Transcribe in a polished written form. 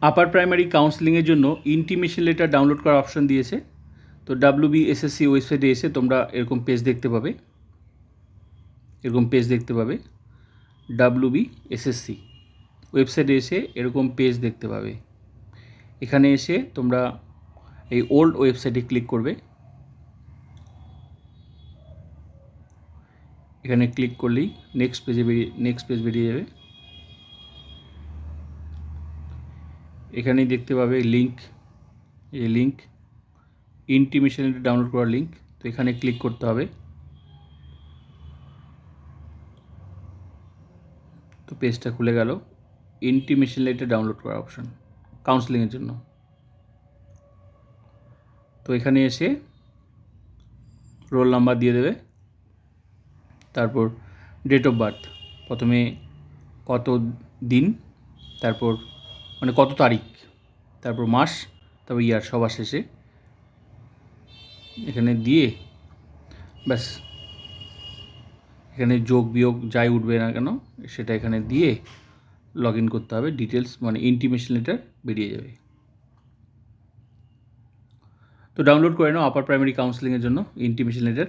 Upper primary কাউন্সেলিংয়ের জন্য intimation letter download করার option দিয়েছে। তো WBSSC ওয়েবসাইটে এসে তোমরা এরকম পেজ দেখতে পাবে, WBSSC ওয়েবসাইটে এসে এরকম পেজ দেখতে পাবে। এখানে এসে তোমরা এই ওল্ড ওয়েবসাইটে ক্লিক করবে। এখানে ক্লিক করলেই নেক্সট পেজ বেরিয়ে যাবে। এখানেই দেখতে পাবে লিঙ্ক, এই লিঙ্ক ইন্টিমেশন লেটার ডাউনলোড করার লিঙ্ক। তো এখানে ক্লিক করতে হবে। তো পেজটা খুলে গেল, ইন্টিমেশন লেটার ডাউনলোড করার অপশন কাউন্সেলিংয়ের জন্য। তো এখানে এসে রোল নাম্বার দিয়ে দেবে, তারপর ডেট অফ বার্থ, প্রথমে কত দিন, তারপর মানে কত তারিখ, তারপর মাস, তারপর ইয়ার, সবার শেষে এখানে দিয়ে ব্যাস এখানে যোগ বিয়োগ যাই উঠবে না কেন সেটা এখানে দিয়ে লগ ইন করতে হবে। ডিটেলস মানে ইন্টিমেশন লেটার বেরিয়ে যাবে। তো ডাউনলোড করে নাও আপার প্রাইমারি কাউন্সেলিংয়ের জন্য ইন্টিমেশন লেটার।